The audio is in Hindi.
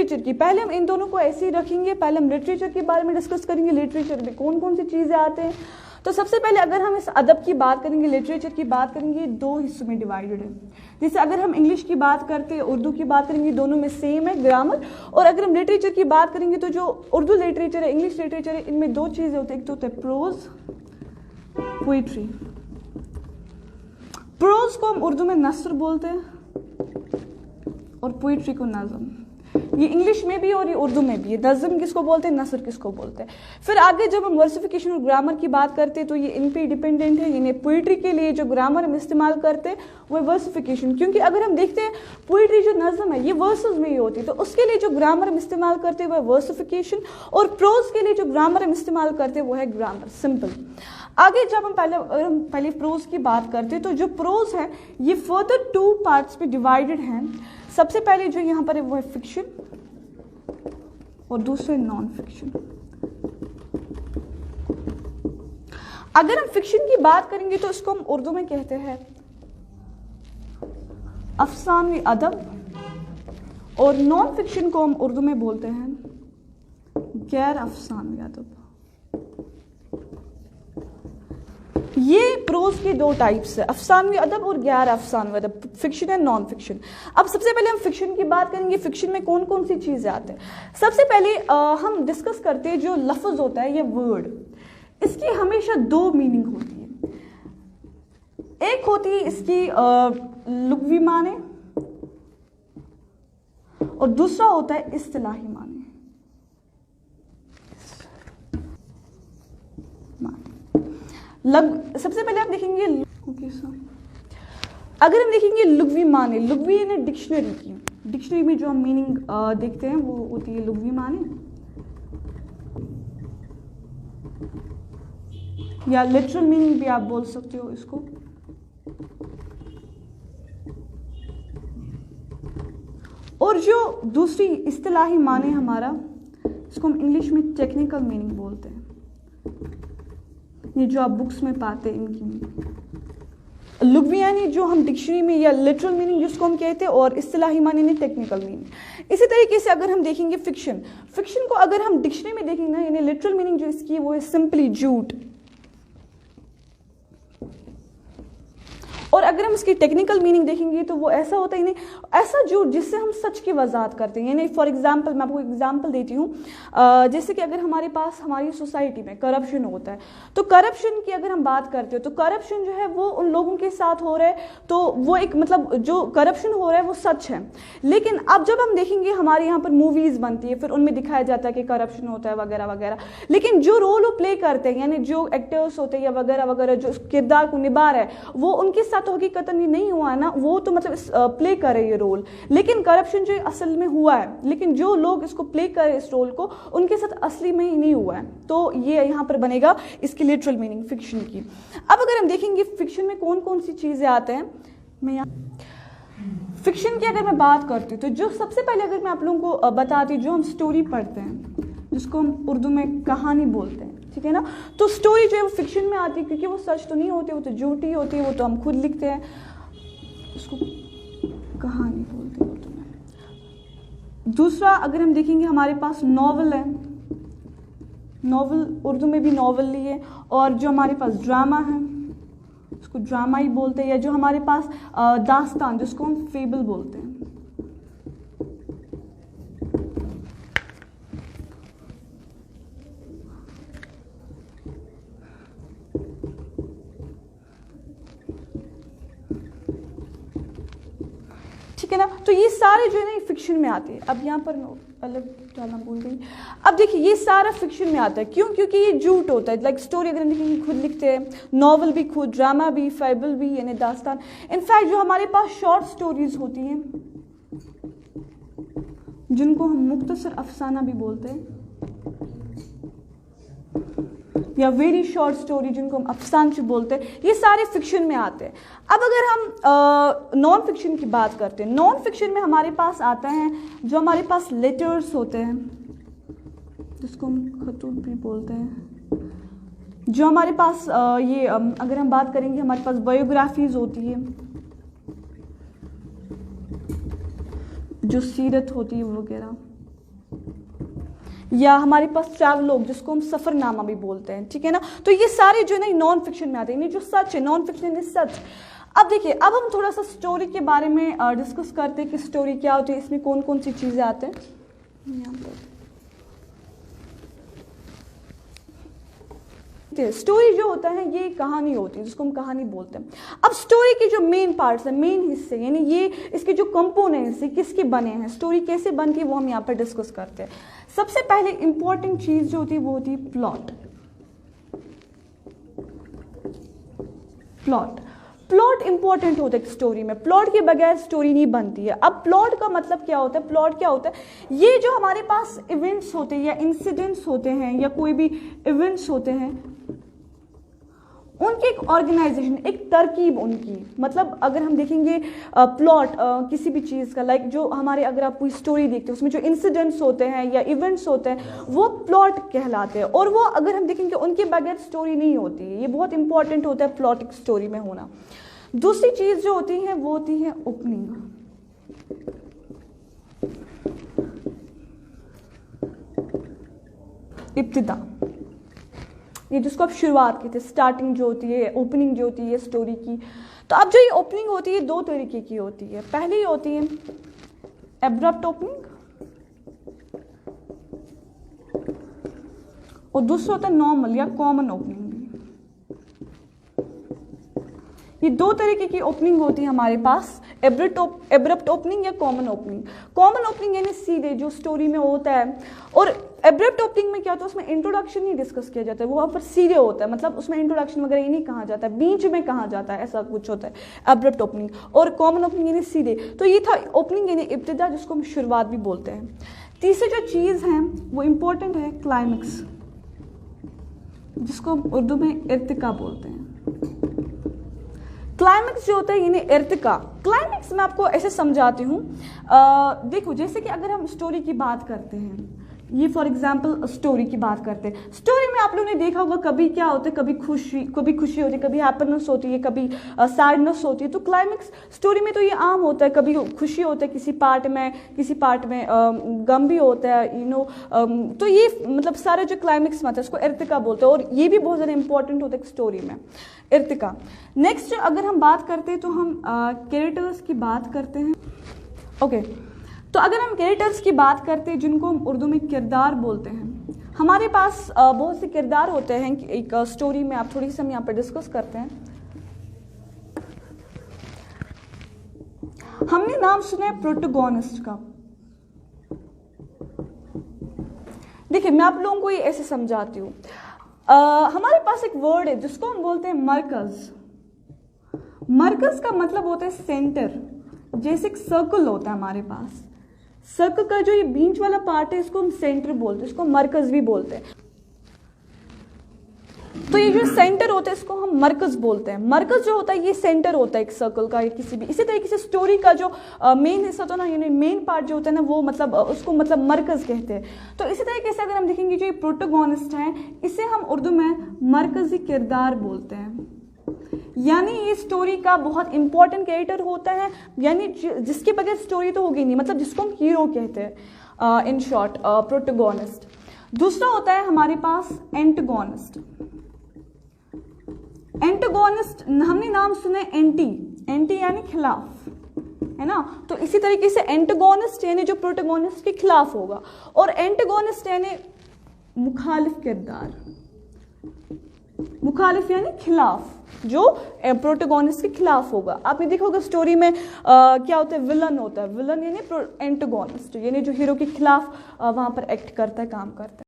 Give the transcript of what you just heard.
लिटरेचर की, पहले हम इन दोनों को ऐसे ही रखेंगे, पहले हम लिटरेचर के बारे में डिस्कस करेंगे, लिटरेचर में कौन कौन सी चीज़ें आते हैं। तो सबसे पहले अगर हम इस अदब की बात करेंगे, लिटरेचर की बात करेंगे, दो हिस्सों में डिवाइडेड है। जैसे अगर हम इंग्लिश की बात करते हैं, उर्दू की बात करेंगे, दोनों में सेम है ग्रामर। और अगर हम लिटरेचर की बात करेंगे तो जो उर्दू लिटरेचर है, इंग्लिश लिटरेचर है, इनमें दो चीज़ें होती है, एक तो होता है प्रोज, पोइट्री। प्रोज को हम उर्दू में नस्र बोलते हैं और पोइट्री को नज़म। ये इंग्लिश में भी और ये उर्दू में भी है। नज़म किसको बोलते हैं, नसर किसको बोलते हैं। फिर आगे जब हम वर्सिफिकेशन और ग्रामर की बात करते हैं तो ये इन पे डिपेंडेंट है। यानी पोइट्री के लिए जो ग्रामर हम इस्तेमाल करते हैं वो है वर्सिफिकेशन, क्योंकि अगर हम देखते हैं पोइट्री जो नज़म है ये वर्सेस में ही होती है, तो उसके लिए जो ग्रामर हम इस्तेमाल करते हैं वो है वर्सिफिकेशन, और प्रोज के लिए जो ग्रामर हम इस्तेमाल करते हैं वो है ग्रामर, सिंपल। आगे जब हम पहले प्रोज की बात करते हैं तो जो प्रोज है ये फर्दर 2 पार्ट्स में डिवाइडेड हैं। सबसे पहले जो यहाँ पर है वो है फिक्शन और दूसरे नॉन फिक्शन। अगर हम फिक्शन की बात करेंगे तो इसको हम उर्दू में कहते हैं अफसानवी अदब, और नॉन फिक्शन को हम उर्दू में बोलते हैं गैर अफसानवी अदब। ये प्रोज की दो टाइप्स है, अफसानवी अदब और गैर अफसानवी अदब, फिक्शन एंड नॉन फिक्शन। अब सबसे पहले हम फिक्शन की बात करेंगे। फिक्शन में कौन कौन सी चीज़ें आते हैं। सबसे पहले हम डिस्कस करते हैं जो लफ्ज़ होता है, ये वर्ड, इसकी हमेशा 2 मीनिंग होती है। एक होती है इसकी लुग़वी माने और दूसरा होता है इस्तिलाही माने। सबसे पहले आप देखेंगे अगर हम देखेंगे लुग़वी माने, लुग़वी यानी डिक्शनरी की, डिक्शनरी में जो हम मीनिंग देखते हैं वो होती है लुग़वी माने या लिटरल मीनिंग भी आप बोल सकते हो इसको। और जो दूसरी इस्तिलाही माने हमारा, इसको हम इंग्लिश में टेक्निकल मीनिंग बोलते हैं। ये जो आप बुक्स में पाते हैं इनकी लुग़वी यानी जो हम डिक्शनरी में, या लिटरल मीनिंग जिसको हम कहते हैं, और इस्तिलाही माने यानी टेक्निकल मीनिंग। इसी तरीके से अगर हम देखेंगे फिक्शन, फिक्शन को अगर हम डिक्शनरी में देखेंगे ना, यानी लिटरल मीनिंग जो इसकी वो है सिंपली झूठ। और अगर हम इसकी टेक्निकल मीनिंग देखेंगे तो वो ऐसा होता है, यानी ऐसा झूठ जिससे हम सच की वजाहत करते हैं। यानी फॉर एग्जांपल मैं आपको एग्जांपल देती हूँ, जैसे कि अगर हमारे पास हमारी सोसाइटी में करप्शन होता है, तो करप्शन की अगर हम बात करते हो तो करप्शन जो है वो उन लोगों के साथ हो रहा है, तो वो एक मतलब जो करप्शन हो रहा है वो सच है। लेकिन अब जब हम देखेंगे हमारे यहाँ पर मूवीज़ बनती है, फिर उनमें दिखाया जाता है कि करप्शन होता है वगैरह वगैरह, लेकिन जो रोल वो प्ले करते हैं, यानी जो एक्टर्स होते हैं या वगैरह वगैरह जो किरदार को निभा रहा है, वो उनके साथ तो हकीकतन ये नहीं हुआ है ना, वो तो मतलब प्ले करे ये रोल, लेकिन करप्शन जो असल में हुआ है, लेकिन जो लोग इसको प्ले करे इस रोल को, उनके साथ असली में ही नहीं हुआ है। तो ये यहाँ पर बनेगा इसकी लिटरल मीनिंग फिक्शन की। अब अगर हम देखेंगे फिक्शन में कौन कौन सी चीज़ें आते हैं, मैं यहाँ फिक्शन की अगर मैं बात करती हूँ तो जो सबसे पहले अगर मैं आप लोगों को बताती हूँ, जो हम स्टोरी पढ़ते हैं जिसको हम उर्दू में कहानी बोलते हैं, ठीक है ना, तो स्टोरी जो है वो फिक्शन में आती है, क्योंकि वो सच तो नहीं होती, वो तो झूठी होती है, वो तो हम खुद लिखते हैं, उसको कहानी बोलते हैं उर्दू में। दूसरा अगर हम देखेंगे हमारे पास नॉवल है, नॉवल उर्दू में भी नॉवल ली है, और जो हमारे पास ड्रामा है उसको ड्रामा ही बोलते हैं, या जो हमारे पास दास्तान जिसको हम फेबल बोलते हैं। ठीक है ना, तो ये सारे जो है ना फिक्शन में आते हैं। अब यहाँ पर अलग डालना भूल गई। अब देखिए ये सारा फिक्शन में आता है, क्यों? क्योंकि ये झूठ होता है। लाइक स्टोरी अगर हम देखेंगे खुद लिखते हैं, नॉवल भी खुद, ड्रामा भी, फेबल भी यानी दास्तान। इनफैक्ट जो हमारे पास शॉर्ट स्टोरीज होती हैं जिनको हम मुख्तसर अफसाना भी बोलते हैं, या वेरी शॉर्ट स्टोरी जिनको हम अफसानचे बोलते हैं, ये सारे फिक्शन में आते हैं। अब अगर हम नॉन फिक्शन की बात करते हैं, नॉन फिक्शन में हमारे पास आता है जो हमारे पास लेटर्स होते हैं जिसको हम खतूत भी बोलते हैं, जो हमारे पास अगर हम बात करेंगे हमारे पास बायोग्राफीज होती है, जो सीरत होती है वगैरह, या हमारे पास ट्रैवलॉग जिसको हम सफरनामा भी बोलते हैं, ठीक है ना। तो ये सारे जो है ना नॉन फिक्शन में आते हैं, जो सच है, नॉन फिक्शन इज सच। अब देखिए, अब हम थोड़ा सा स्टोरी के बारे में डिस्कस करते हैं कि स्टोरी क्या होती है, इसमें कौन कौन सी चीज़ें आते हैं। यहाँ पर स्टोरी जो होता है ये कहानी होती है, जिसको हम कहानी बोलते हैं। अब स्टोरी के जो मेन पार्ट्स हैं, मेन हिस्से, यानी ये इसके जो कंपोनेंट्स हैं, किसके बने हैं, स्टोरी कैसे बनती है, वो हम यहाँ पर डिस्कस करते हैं। सबसे पहले इंपॉर्टेंट चीज जो होती है वो होती है प्लॉट। प्लॉट इंपॉर्टेंट होता है स्टोरी में, प्लॉट के बगैर स्टोरी नहीं बनती है। अब प्लॉट का मतलब क्या होता है, प्लॉट क्या होता है, ये जो हमारे पास इवेंट्स होते हैं या इंसिडेंट्स होते हैं या कोई भी इवेंट्स होते हैं, उनकी एक ऑर्गेनाइजेशन, एक तरकीब उनकी, मतलब अगर हम देखेंगे प्लॉट किसी भी चीज़ का, लाइक जो हमारे, अगर आप कोई स्टोरी देखते हैं उसमें जो इंसिडेंट्स होते हैं या इवेंट्स होते हैं वो प्लॉट कहलाते हैं, और वो अगर हम देखेंगे उनके बगैर स्टोरी नहीं होती है। ये बहुत इंपॉर्टेंट होता है प्लॉट एक स्टोरी में होना। दूसरी चीज़ जो होती है वो होती है ओपनिंग, इब्तिदा, ये जिसको आप शुरुआत की थी, स्टार्टिंग जो होती है, ओपनिंग जो होती है स्टोरी की। तो अब जो ये ओपनिंग होती है दो तरीके की होती है। पहली होती है एब्रप्ट ओपनिंग और दूसरा होता है नॉर्मल या कॉमन ओपनिंग। ये दो तरीके की ओपनिंग होती है हमारे पास, एब्रप्ट ओपनिंग या कॉमन ओपनिंग। कॉमन ओपनिंग यानी सीधे जो स्टोरी में होता है, और एब्रप्ट ओपनिंग में क्या होता है, उसमें इंट्रोडक्शन नहीं डिस्कस किया जाता है, वो वहाँ पर सीधे होता है, मतलब उसमें इंट्रोडक्शन वगैरह ये नहीं कहा जाता है, बीच में कहा जाता है, ऐसा कुछ होता है एब्रप्ट ओपनिंग। और कॉमन ओपनिंग यानी सीधे। तो ये था ओपनिंग यानी इब्तिदा, जिसको हम शुरुआत भी बोलते हैं। तीसरी जो चीज़ है वो इम्पोर्टेंट है क्लाइमेक्स, जिसको हम उर्दू में इर्तिका बोलते हैं। क्लाइमेक्स जो होता है यानी इर्तिका। क्लाइमेक्स मैं आपको ऐसे समझाती हूँ, देखो जैसे कि अगर हम स्टोरी की बात करते हैं, ये फॉर एग्जाम्पल स्टोरी की बात करते हैं, स्टोरी में आप लोगों ने देखा होगा कभी क्या होता है, कभी खुशी होती है, कभी हैप्पीनेस होती है, कभी सैडनेस होती है। तो क्लाइमेक्स स्टोरी में तो ये आम होता है, कभी खुशी होता है किसी पार्ट में गम भी होता है, तो ये मतलब सारे जो क्लाइमेक्स में आता है उसको इर्तिका बोलते हैं, और ये भी बहुत ज़्यादा इंपॉर्टेंट होता है स्टोरी में, इर्तिका। नेक्स्ट अगर हम बात करते हैं तो हम कैरेक्टर्स की बात करते हैं। ओके, तो अगर हम कैरेक्टर्स की बात करते हैं, जिनको हम उर्दू में किरदार बोलते हैं, हमारे पास बहुत से किरदार होते हैं एक स्टोरी में। आप थोड़ी सी हम यहाँ पर डिस्कस करते हैं। हमने नाम सुना है प्रोटोगोनिस्ट का। देखिए मैं आप लोगों को ये ऐसे समझाती हूँ, हमारे पास एक वर्ड है जिसको हम बोलते हैं मरकज। मरकज का मतलब होता है सेंटर, जैसे एक सर्कल होता है हमारे पास, सर्कल का जो ये बीच वाला पार्ट है इसको हम सेंटर बोलते हैं, इसको मरकज भी बोलते हैं। तो ये जो सेंटर होता है इसको हम मरकज बोलते हैं। मरकज जो होता है ये सेंटर होता है एक सर्कल का या किसी भी। इसी तरीके से स्टोरी का जो मेन हिस्सा होता है ना, यानी मेन पार्ट जो होता है ना, वो मतलब उसको मतलब मरकज कहते हैं। तो इसी तरीके से अगर हम देखेंगे जो ये प्रोटोगोनिस्ट है, इसे हम उर्दू में मरकजी किरदार बोलते हैं, यानी ये स्टोरी का बहुत इंपॉर्टेंट कैरेक्टर होता है, यानी जिसके बगैर स्टोरी तो होगी नहीं, मतलब जिसको हम हीरो कहते हैं, इन शॉर्ट प्रोटोगोनिस्ट। दूसरा होता है हमारे पास एंटागोनिस्ट। एंटागोनिस्ट हमने नाम सुने एंटी यानी खिलाफ, है ना। तो इसी तरीके से एंटागोनिस्ट यानी जो प्रोटोगोनिस्ट के खिलाफ होगा, और एंटागोनिस्ट यानी मुखालिफ किरदार, मुखालिफ यानी खिलाफ, जो प्रोटोगोनिस्ट के खिलाफ होगा। आपने देखा होगा स्टोरी में क्या होता है, विलन होता है, विलन यानी एंटागोनिस्ट, यानी जो हीरो के खिलाफ वहां पर एक्ट करता है, काम करता है।